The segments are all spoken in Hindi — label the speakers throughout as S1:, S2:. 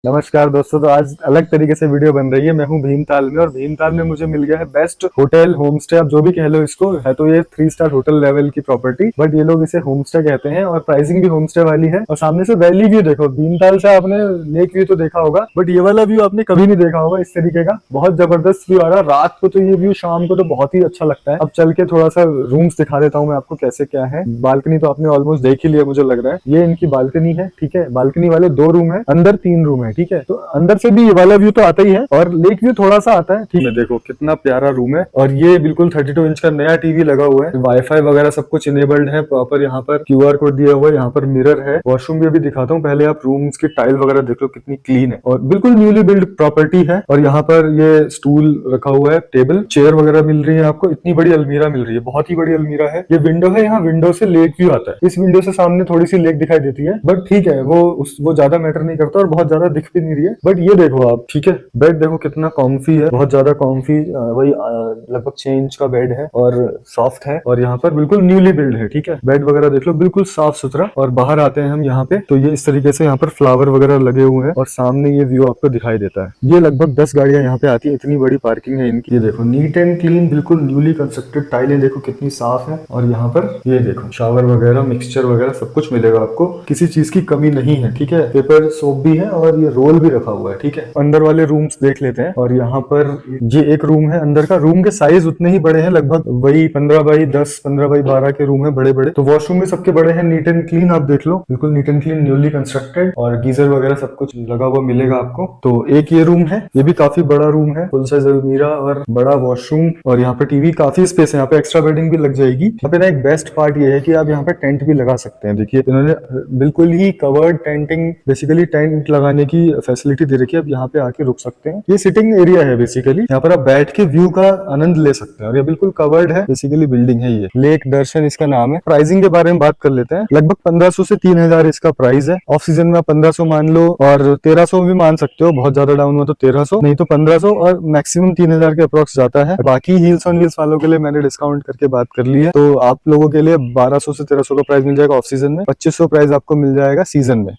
S1: नमस्कार दोस्तों। तो आज अलग तरीके से वीडियो बन रही है। मैं हूं भीमताल में और भीमताल में मुझे मिल गया है बेस्ट होटल होम स्टे, आप जो भी कह लो इसको। है तो ये 3 स्टार होटल लेवल की प्रॉपर्टी, बट ये लोग इसे होम स्टे कहते हैं और प्राइसिंग भी होम स्टे वाली है। और सामने से वैली व्यू देखो, भीमताल से आपने लेक व्यू तो देखा होगा, बट ये वाला व्यू आपने कभी नहीं देखा होगा इस तरीके का। बहुत जबरदस्त व्यू आ रहा है रात को तो ये व्यू, शाम को तो बहुत ही अच्छा लगता है। अब चल के थोड़ा सा रूम्स दिखा देता हूँ मैं आपको कैसे क्या है। बालकनी तो आपने ऑलमोस्ट देख ही लिया मुझे लग रहा है। ये इनकी बालकनी है, ठीक है। बालकनी वाले 2 रूम है, अंदर 3 रूम है, ठीक है। तो अंदर से भी ये वाला व्यू तो आता ही है और लेक व्यू थोड़ा सा आता है, ठीक है। देखो कितना प्यारा रूम है और ये बिल्कुल 32 इंच का नया टीवी लगा हुआ है। वाईफाई वगैरह सब कुछ इनेबल्ड है प्रॉपर। यहाँ पर क्यूआर कोड दिया हुआ है, यहाँ पर मिरर है। वॉशरूम भी अभी दिखाता हूँ, पहले आप रूम्स की टाइल वगैरह देख लो कितनी क्लीन है और बिल्कुल न्यूली बिल्ड प्रॉपर्टी है। और यहाँ पर ये स्टूल रखा हुआ है, टेबल चेयर वगैरह मिल रही है आपको। इतनी बड़ी अलमीरा मिल रही है, बहुत ही बड़ी अलमीरा है। ये विंडो है, यहाँ विंडो से लेक व्यू आता है। इस विंडो से सामने थोड़ी सी लेक दिखाई देती है, बट ठीक है, वो ज्यादा मैटर नहीं करता और बहुत ज्यादा दिख भी नहीं रही है। बट ये देखो आप, ठीक है। बेड देखो कितना कॉम्फी है, बहुत ज्यादा कॉम्फी। वही लगभग 6 इंच का बेड है और सॉफ्ट है। और यहाँ पर बिल्कुल न्यूली बिल्ड है, ठीक है। बेड वगैरह देख लो बिल्कुल साफ सुथरा। और बाहर आते हैं हम यहाँ पे, तो ये इस तरीके से यहाँ पर फ्लावर वगैरह लगे हुए हैं और सामने ये व्यू आपको दिखाई देता है। ये लगभग 10 गाड़ियां यहाँ पे आती है, इतनी बड़ी पार्किंग है इनकी। ये देखो नीट एंड क्लीन, बिल्कुल न्यूली कंस्ट्रक्टेड। टाइलें देखो कितनी साफ है। और यहाँ पर ये देखो शावर वगैरह, मिक्सचर वगैरह सब कुछ मिलेगा आपको, किसी चीज की कमी नहीं है, ठीक है। पेपर सोप भी है और ये रोल भी रखा हुआ है, ठीक है। अंदर वाले रूम्स देख लेते हैं। और यहाँ पर ये एक रूम है अंदर का। रूम के साइज उतने ही बड़े हैं, लगभग वही 15 बाई 10, 15 बाई 12 के रूम है, बड़े बड़े। तो वॉशरूम भी सबके बड़े हैं, नीट एंड क्लीन। आप देख लो बिल्कुल neat and clean, newly constructed. और गीजर वगैरह सब कुछ लगा हुआ मिलेगा आपको। तो एक ये रूम है, ये भी काफी बड़ा रूम है, फुल साइज अलमीरा और बड़ा वॉशरूम। और यहाँ पे टीवी, काफी स्पेस है यहाँ पे, एक्स्ट्रा बेडिंग भी लग जाएगी। यहाँ पे ना एक बेस्ट पार्ट ये है कि आप यहाँ पे टेंट भी लगा सकते हैं। देखिए इन्होंने बिल्कुल ही कवर्ड टेंटिंग, बेसिकली टेंट लगाने की फैसिलिटी दे रखी है। आप यहाँ पे आके रुक सकते हैं। ये सिटिंग एरिया है बेसिकली, यहाँ पर आप बैठ के व्यू का आनंद ले सकते हैं। और ये बिल्कुल कवर्ड है, बेसिकली बिल्डिंग है। ये लेक दर्शन इसका नाम है। प्राइसिंग के बारे में बात कर लेते हैं। लगभग 1500 से 3000 इसका प्राइस है। ऑफ सीजन में आप 1500 मान लो और 1300 भी मान सकते हो, बहुत ज्यादा डाउन हुआ तो 1300, नहीं तो 1500, और मैक्सिमम 3000 के अप्रोक्स जाता है। बाकी हिल्स ऑन व्हील्स वालों के लिए मैंने डिस्काउंट करके बात कर ली है, तो आप लोगों के लिए 1200 से 1300 का प्राइस मिल जाएगा ऑफ सीजन में। 2500 प्राइस आपको मिल जाएगा सीजन में।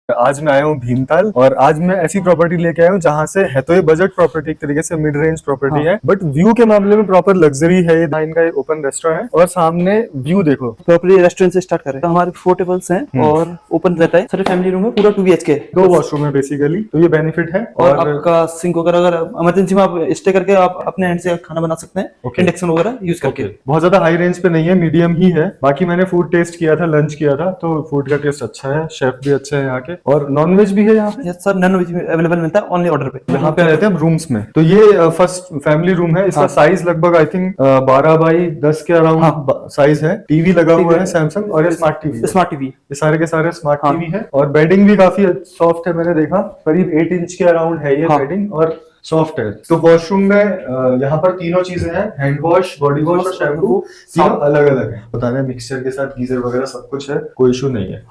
S1: आज मैं आया हूँ भीमताल और आज मैं ऐसी प्रॉपर्टी लेके आया हूँ जहाँ से है तो ये बजट प्रॉपर्टी, एक तरीके से मिड रेंज प्रॉपर्टी है, बट व्यू के मामले में प्रॉपर लग्जरी है। ये इनका एक ओपन रेस्टोरेंट है और सामने व्यू देखो।
S2: प्रॉपर्टी रेस्टोरेंट से स्टार्ट करें तो हमारे 4 टेबल्स हैं और ओपन रहता है। सारे फैमिली रूम है, पूरा 2 BHK,
S1: 2 वॉशरूम है बेसिकली, तो ये बेनिफिट है।
S2: और आपका सिंक वगैरह, अगर इमरजेंसी में आप स्टे करके आप अपने हैंड से खाना बना सकते हैं, इंडक्शन वगैरह यूज करके।
S1: बहुत ज्यादा हाई रेंज पे नहीं है, मीडियम ही है। बाकी मैंने फूड टेस्ट किया था, लंच किया था, तो फूड का टेस्ट अच्छा है, शेफ भी अच्छे हैं यहाँ के। और नॉनवेज भी है यहाँ पे।
S2: Yes sir, non veg available मिलता है, ओनली ऑर्डर पे।
S1: यहाँ पे रहते हैं हम रूम्स में। तो ये फर्स्ट फैमिली रूम है। इसका साइज लगभग आई थिंक 12 बाई 10 के अराउंड साइज है। टीवी लगा हुआ है सैमसंग, और ये स्मार्ट टीवी, ये सारे के सारे स्मार्ट टीवी है। और बेडिंग भी काफी सॉफ्ट है, मैंने देखा करीब 8 इंच के अराउंड है ये बेडिंग, और सॉफ्ट है। तो वॉशरूम में यहाँ पर तीनों चीजें हैं, हैंड वॉश, बॉडी वॉश और शैम्पू, तीनों अलग अलग है। बता रहे मिक्सचर के साथ गीजर वगैरह सब कुछ है, कोई इशू नहीं है।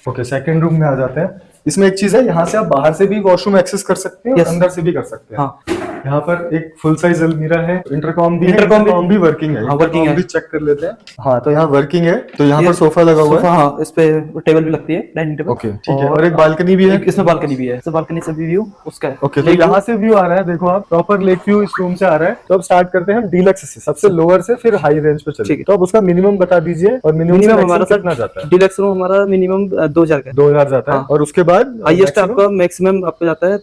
S1: ओके, सेकंड रूम में आ जाते हैं। इसमें एक चीज है, यहाँ से आप बाहर से भी वॉशरूम एक्सेस कर सकते हैं, अंदर से भी कर सकते हैं। यहाँ पर एक फुल साइज अलमीरा है, इंटरकॉम भी भी वर्किंग है। वर्किंग है, भी चेक कर लेते हैं। हाँ, तो यहाँ वर्किंग है। तो यहाँ पर सोफा लगा हुआ है।
S2: हाँ, इस पे टेबल भी लगती है, डाइनिंग टेबल।
S1: ओके, ठीक है। और एक बालकनी भी है,
S2: इसमें बालकनी भी है। बालकनी से भी व्यू उसका है।
S1: ओके, तो यहाँ से व्यू आ रहा है, देखो आप, प्रॉपर लेक व्यू इस रूम से आ रहा है। तो अब स्टार्ट करते हैं डीलक्स से, सबसे लोअर से फिर हाई रेंज पे चलेंगे। तो अब उसका मिनिमम बता दीजिए, और मिनिमम हमारा कितना जाता है?
S2: डीलक्स रूम हमारा मिनिमम 2000 का,
S1: 2000 जाता है। और उसके बाद
S2: हाईएस्ट आपका मैक्सिमम आपको जाता है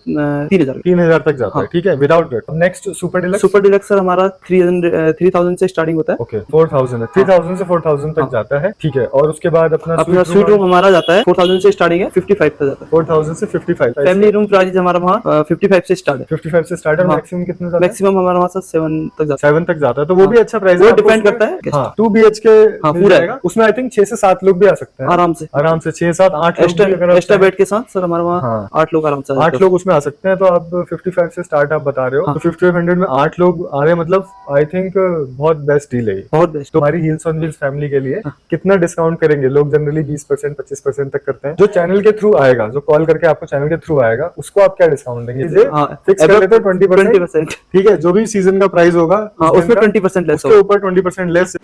S2: 3000
S1: तक जाता है, ठीक है, without wait. Next super
S2: deluxe sir हमारा 3000 से स्टार्टिंग होता है।
S1: ओके, 4000 है, 3000 से 4000 तक जाता है, ठीक है। और उसके बाद अपना
S2: स्वीट रूम हमारा जाता है 4000 से स्टार्टिंग है, 55 तक जाता है।
S1: 4000 से 55।
S2: फैमिली रूम प्राइस हमारा वहाँ 55 से स्टार्ट है।
S1: 55 से स्टार्ट है। मैक्सिमम कितना जाता है?
S2: मैक्सिमम हमारा वहाँ 7 तक जाता है।
S1: 7 तक जाता है, तो वो भी अच्छा प्राइस है,
S2: वो डिपेंड करता है।
S1: 2 BHK पूरा है, उसमें आई थिंक 6 से 7 लोग भी आ सकते हैं आराम से 6, 7, 8 लोग
S2: एक्स्ट्रा बेड के साथ सर हमारे वहाँ 8 लोग आराम से
S1: 8 लोग उसमें आ सकते हैं। तो आप 55 से स्टार्ट आप बता रहे हो, तो 5500 में 8 लोग आ रहे हैं, मतलब आई थिंक बहुत बेस्ट डील है, बहुत बेस्ट। तुम्हारी हील्स ऑन व्हील्स फैमिली के लिए कितना डिस्काउंट करेंगे? लोग जनरली 20%, 25% तक करते हैं। जो चैनल के थ्रू आएगा, जो कॉल करके आपको चैनल के थ्रू आएगा, उसको आप क्या डिस्काउंट देंगे? फिक्स कर लेते हैं 20%, ठीक है। जो भी सीजन का प्राइस होगा
S2: उसमें 20% लेस,
S1: उसके ऊपर 20% लेस।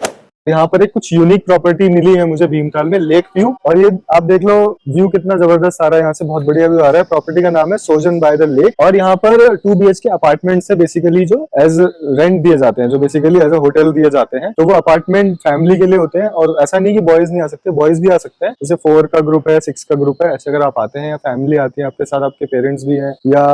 S1: तो यहाँ पर एक कुछ यूनिक प्रॉपर्टी मिली है मुझे भीमताल में, लेक व्यू। और ये आप देख लो व्यू कितना जबरदस्त आ रहा है, यहाँ से बहुत बढ़िया व्यू आ रहा है। प्रॉपर्टी का नाम है सोजन बाय द लेक और यहाँ पर 2 BHK अपार्टमेंट्स है बेसिकली, जो एज रेंट दिए जाते हैं, जो बेसिकली एज अ होटल दिए जाते हैं। तो वो अपार्टमेंट फैमिली के लिए होते हैं और ऐसा नहीं कि बॉयज नहीं आ सकते, बॉयज भी आ सकते हैं। जैसे 4 का ग्रुप है, 6 का ग्रुप है, ऐसे अगर आप आते हैं या फैमिली आती है आपके साथ, आपके पेरेंट्स भी हैं या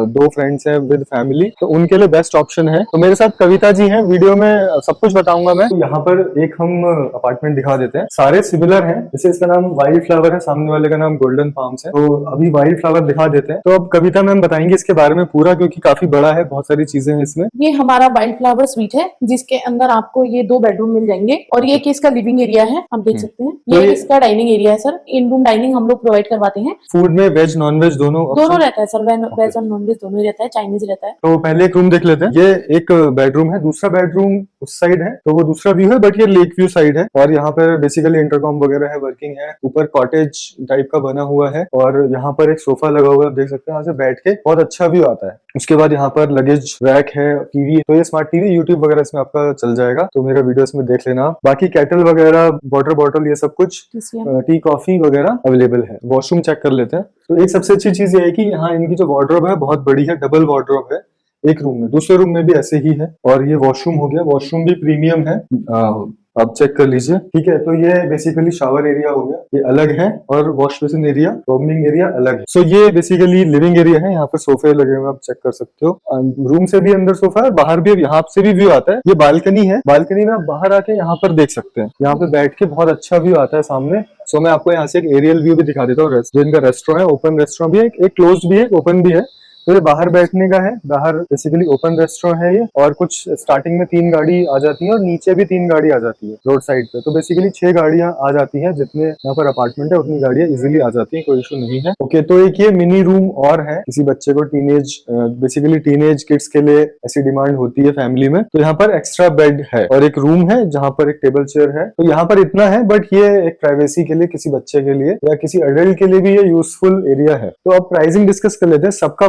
S1: 2 फ्रेंड्स हैं विद फैमिली, तो उनके लिए बेस्ट ऑप्शन है। तो मेरे साथ कविता जी हैं, वीडियो में सब कुछ बताऊंगा मैं। तो यहाँ पर एक हम अपार्टमेंट दिखा देते हैं, सारे सिमिलर हैं। जैसे इसका नाम वाइल्ड फ्लावर है, सामने वाले का नाम गोल्डन फार्म्स है। तो अभी वाइल्ड फ्लावर दिखा देते हैं। तो अब कविता मैम बताएंगे इसके बारे में पूरा, क्योंकि काफी बड़ा है, बहुत सारी चीजें हैं इसमें।
S3: ये हमारा वाइल्ड फ्लावर स्वीट है, जिसके अंदर आपको ये 2 बेडरूम मिल जाएंगे और ये इसका लिविंग एरिया है, आप देख सकते हैं।
S1: तो
S3: ये
S1: ये-
S3: इसका डाइनिंग एरिया है सर। इन रूम डाइनिंग हम लोग प्रोवाइड करवाते हैं।
S1: फूड में वेज नॉन वेज दोनों
S3: रहता है सर, वेज और नॉन वेज दोनों ही रहता है, चाइनीज रहता है।
S1: तो पहले एक रूम देख लेते हैं। ये एक बेडरूम है, दूसरा बेडरूम उस साइड है, तो वो दूसरा व्यू है, बट ये लेक व्यू साइड है। और यहाँ पर बेसिकली इंटरकॉम वगैरह है, वर्किंग है, ऊपर कॉटेज टाइप का बना हुआ है और यहाँ पर एक सोफा लगा हुआ है, आप देख सकते हैं। यहाँ से बैठ के बहुत अच्छा व्यू आता है। उसके बाद यहाँ पर लगेज रैक है, टीवी, तो ये स्मार्ट टीवी, यूट्यूब वगैरह इसमें आपका चल जाएगा, तो मेरा वीडियो इसमें देख लेना। बाकी केटल वगैरह, वाटर बॉटल, ये सब कुछ, टी कॉफी वगैरह अवेलेबल है। वॉशरूम चेक कर लेते हैं। तो एक सबसे अच्छी चीज ये है कि यहाँ इनकी जो वार्डरोब है बहुत बड़ी है, डबल वार्डरोब है एक रूम में। दूसरे रूम में भी ऐसे ही है। और ये वॉशरूम हो गया, वॉशरूम भी प्रीमियम है, आप चेक कर लीजिए। ठीक है, तो ये बेसिकली शावर एरिया हो गया, ये अलग है, और wash basin area, warming area अलग है। सो ये बेसिकली लिविंग एरिया है, यहाँ पर सोफे लगे हुए, आप चेक कर सकते हो। रूम से भी अंदर सोफा है, बाहर भी, यहाँ से भी व्यू आता है। ये बालकनी है, बालकनी में आप बाहर आके यहाँ पर देख सकते हैं, यहाँ पे बैठ के बहुत अच्छा व्यू आता है सामने। सो मैं आपको यहाँ से एक एरियल व्यू भी दिखा देता हूँ। जो इनका रेस्टोरेंट है, ओपन रेस्टोरेंट भी है, एक क्लोज भी है, ओपन भी है। तो ये बाहर बैठने का है, बाहर बेसिकली ओपन रेस्टोरेंट है ये। और कुछ स्टार्टिंग में 3 गाड़ी आ जाती है और नीचे भी 3 गाड़ी आ जाती है रोड साइड पे। तो बेसिकली 6 गाड़ियां आ जाती हैं, जितने यहाँ पर अपार्टमेंट है उतनी गाड़ियां इजीली आ जाती हैं, कोई इशू नहीं है। ओके, तो एक ये मिनी रूम और है, किसी बच्चे को बेसिकली टीनेज किड्स के लिए ऐसी डिमांड होती है फैमिली में, तो यहाँ पर एक्स्ट्रा बेड है और एक रूम है जहाँ पर एक टेबल चेयर है। तो यहाँ पर इतना है, बट ये एक प्राइवेसी के लिए, किसी बच्चे के लिए या किसी अडल्ट के लिए भी ये यूजफुल एरिया है। तो अब प्राइसिंग डिस्कस कर लेते हैं। सबका